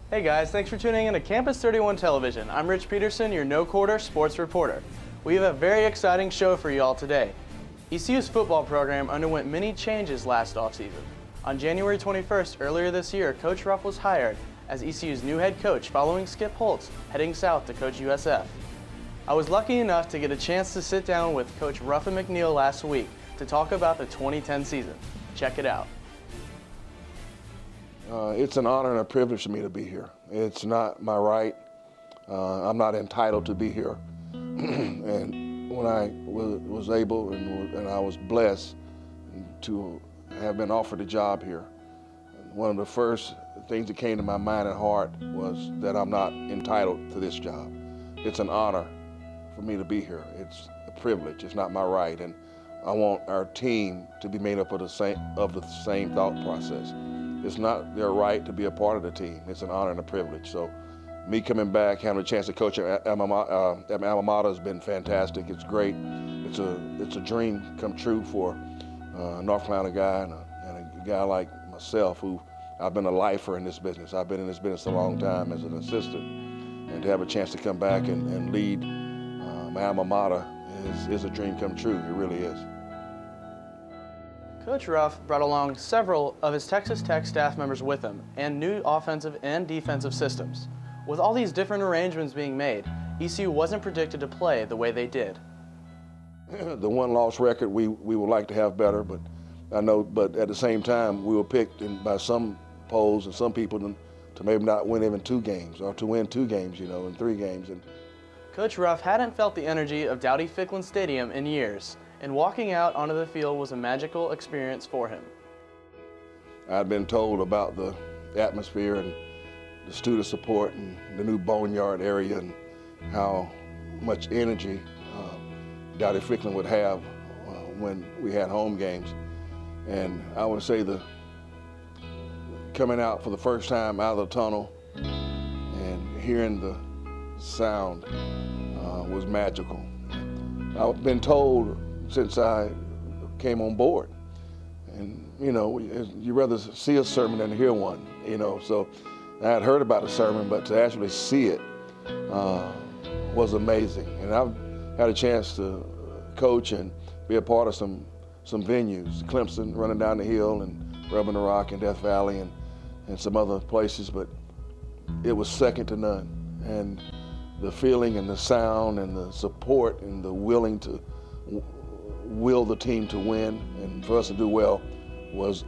Hey guys, thanks for tuning in to Campus 31 Television. I'm Rich Peterson, your no-quarter sports reporter. We have a very exciting show for you all today. ECU's football program underwent many changes last offseason. On January 21st, earlier this year, Coach Ruff was hired as ECU's new head coach following Skip Holtz heading south to coach USF. I was lucky enough to get a chance to sit down with Coach Ruffin McNeil last week to talk about the 2010 season. Check it out. It's an honor and a privilege for me to be here. It's not my right. I'm not entitled to be here. And when I was able and I was blessed to have been offered a job here, one of the first things that came to my mind and heart was that I'm not entitled to this job. It's an honor for me to be here. It's a privilege. It's not my right. And I want our team to be made up of the same thought process. It's not their right to be a part of the team. It's an honor and a privilege. So me coming back, having a chance to coach at alma mater has been fantastic. It's great. It's a dream come true for a North Carolina guy and a guy like myself who I've been a lifer in this business. I've been in this business a long time as an assistant. And to have a chance to come back and lead my alma mater is a dream come true. It really is. Coach Ruff brought along several of his Texas Tech staff members with him and new offensive and defensive systems. With all these different arrangements being made, ECU wasn't predicted to play the way they did. The one-loss record we would like to have better, but at the same time we were picked by some polls and some people to maybe not win even 2 games or to win 2 games, in 3 games. And Coach Ruff hadn't felt the energy of Dowdy-Ficklin Stadium in years, and walking out onto the field was a magical experience for him. I'd been told about the atmosphere and the student support and the new boneyard area and how much energy Dowdy-Ficklin would have when we had home games. And I would say coming out for the first time out of the tunnel and hearing the sound was magical. I've been told since I came on board, and you rather see a sermon than hear one, so I had heard about the sermon, but to actually see it was amazing. And I've had a chance to coach and be a part of some venues, Clemson, running down the hill, and Rubbing the Rock in Death Valley, and some other places, but it was second to none. And the feeling and the sound and the support and the will the team to win and for us to do well was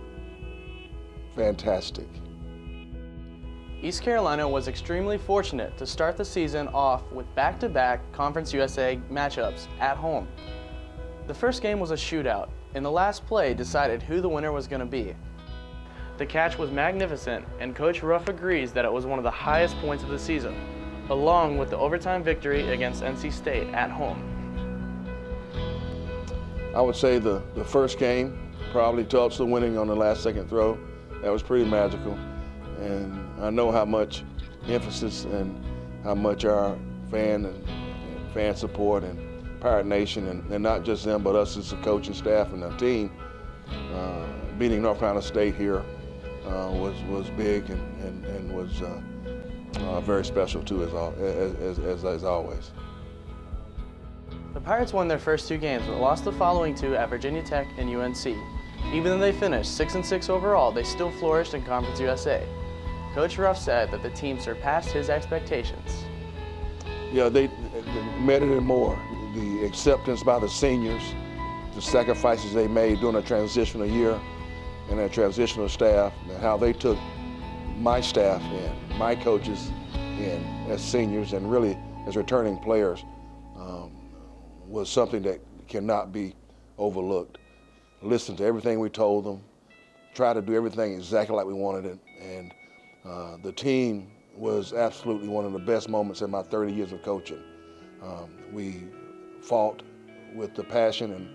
fantastic. East Carolina was extremely fortunate to start the season off with back-to-back Conference USA matchups at home. The first game was a shootout, and the last play decided who the winner was going to be. The catch was magnificent, and Coach Ruff agrees that it was one of the highest points of the season, along with the overtime victory against NC State at home. I would say the first game, probably Tulsa winning on the last second throw, that was pretty magical. And I know how much emphasis and how much our fan support and Pirate Nation, and not just them, but us as a coaching staff and our team, beating North Carolina State here was big and was very special too, as always. The Pirates won their first 2 games, but lost the following 2 at Virginia Tech and UNC. Even though they finished 6-6 overall, they still flourished in Conference USA. Coach Ruff said that the team surpassed his expectations. Yeah, they met it and more. The acceptance by the seniors, the sacrifices they made during a transitional year, and their transitional staff, and how they took my staff in, my coaches in as seniors and really as returning players, was something that cannot be overlooked. Listen to everything we told them, try to do everything exactly like we wanted it, and the team was absolutely one of the best moments in my 30 years of coaching. We fought with the passion,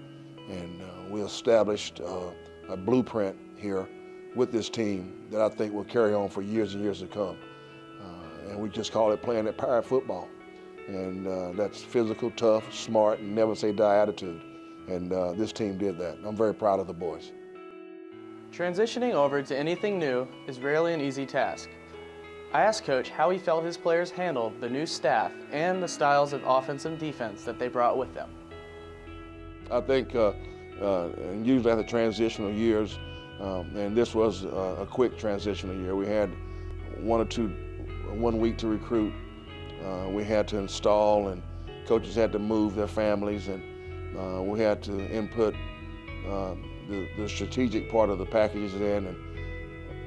and we established a blueprint here with this team that I think will carry on for years and years to come. And we just call it playing that Pirate football. And that's physical, tough, smart, and never say die attitude. And this team did that. I'm very proud of the boys. Transitioning over to anything new is rarely an easy task. I asked Coach how he felt his players handled the new staff and the styles of offense and defense that they brought with them. I think and usually after transitional years, and this was a quick transitional year. We had 1 week to recruit. We had to install, and coaches had to move their families, and we had to input the strategic part of the packages in. And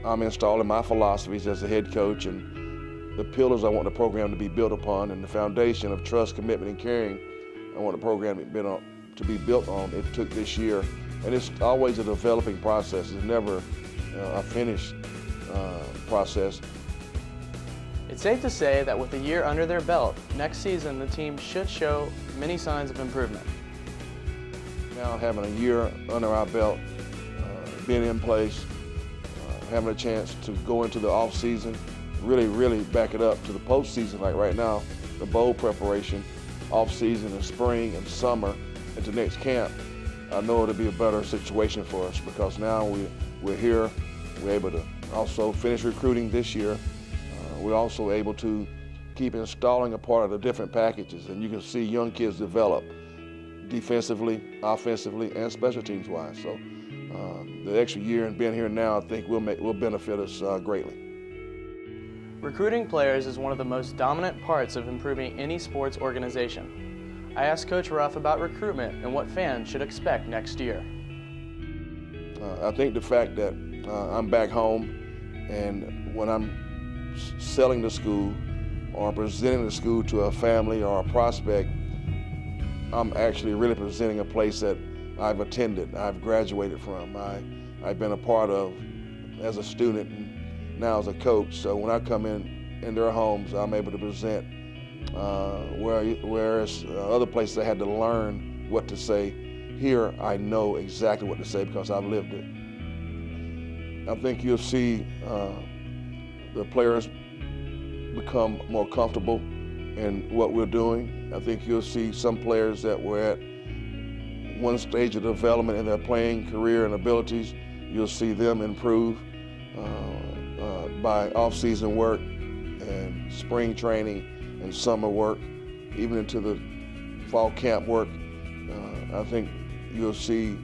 I'm installing my philosophies as a head coach and the pillars I want the program to be built upon, and the foundation of trust, commitment, and caring I want the program to be built on. It took this year, and it's always a developing process. It's never a finished process. It's safe to say that with a year under their belt, next season the team should show many signs of improvement. Now having a year under our belt, being in place, having a chance to go into the off season, really back it up to the postseason. Like right now, the bowl preparation, off season and spring and summer into next camp, I know it'll be a better situation for us because now we're here. We're able to also finish recruiting this year. We're also able to keep installing a part of the different packages, and you can see young kids develop defensively, offensively, and special teams wise. So the extra year and being here now, I think will benefit us greatly. Recruiting players is one of the most dominant parts of improving any sports organization. I asked Coach Ruff about recruitment and what fans should expect next year. I think the fact that I'm back home, and when I'm selling the school or presenting the school to a family or a prospect, I'm actually really presenting a place that I've attended, I've graduated from, I've been a part of as a student and now as a coach. So when I come in their homes, I'm able to present, whereas other places I had to learn what to say. Here I know exactly what to say because I've lived it. I think you'll see the players become more comfortable in what we're doing. I think you'll see some players that were at one stage of development in their playing career and abilities, you'll see them improve by off-season work and spring training and summer work, even into the fall camp work. I think you'll see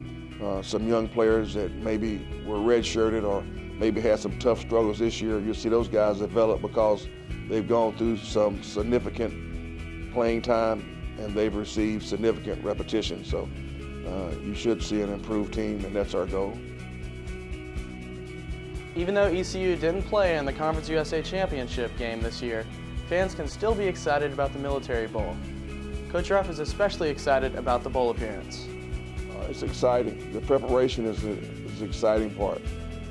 some young players that maybe were redshirted or maybe had some tough struggles this year. You'll see those guys develop because they've gone through some significant playing time and they've received significant repetition. So you should see an improved team, and that's our goal. Even though ECU didn't play in the Conference USA Championship game this year, fans can still be excited about the Military Bowl. Coach Ruff is especially excited about the bowl appearance. It's exciting. The preparation is the exciting part.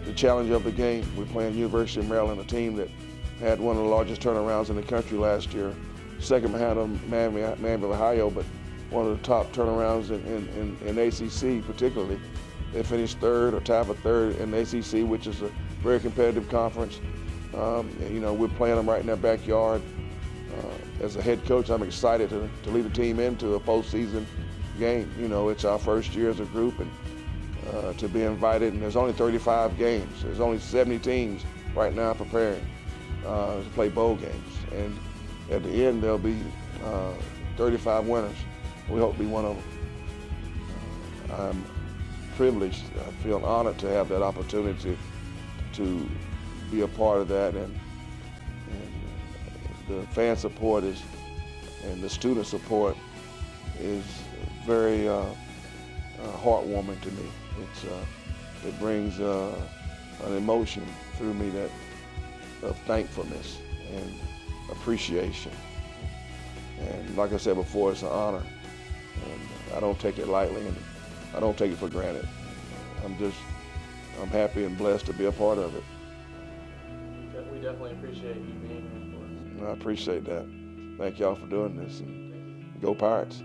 The challenge of the game, we're playing University of Maryland, a team that had one of the largest turnarounds in the country last year, second behind Miami of Ohio, but one of the top turnarounds in ACC particularly. They finished third or tied for third in the ACC, which is a very competitive conference. You know, we're playing them right in their backyard. As a head coach, I'm excited to lead the team into a postseason game. You know, it's our first year as a group, and to be invited, and there's only 35 games. There's only 70 teams right now preparing to play bowl games. And at the end, there'll be 35 winners. We hope to be one of them. I'm privileged, I feel honored to have that opportunity to be a part of that, and the fan support and the student support is very heartwarming to me. It brings an emotion through me of thankfulness and appreciation. And like I said before, it's an honor, and I don't take it lightly, and I don't take it for granted. I'm happy and blessed to be a part of it. We definitely appreciate you being here for us. I appreciate that. Thank y'all for doing this, and go Pirates.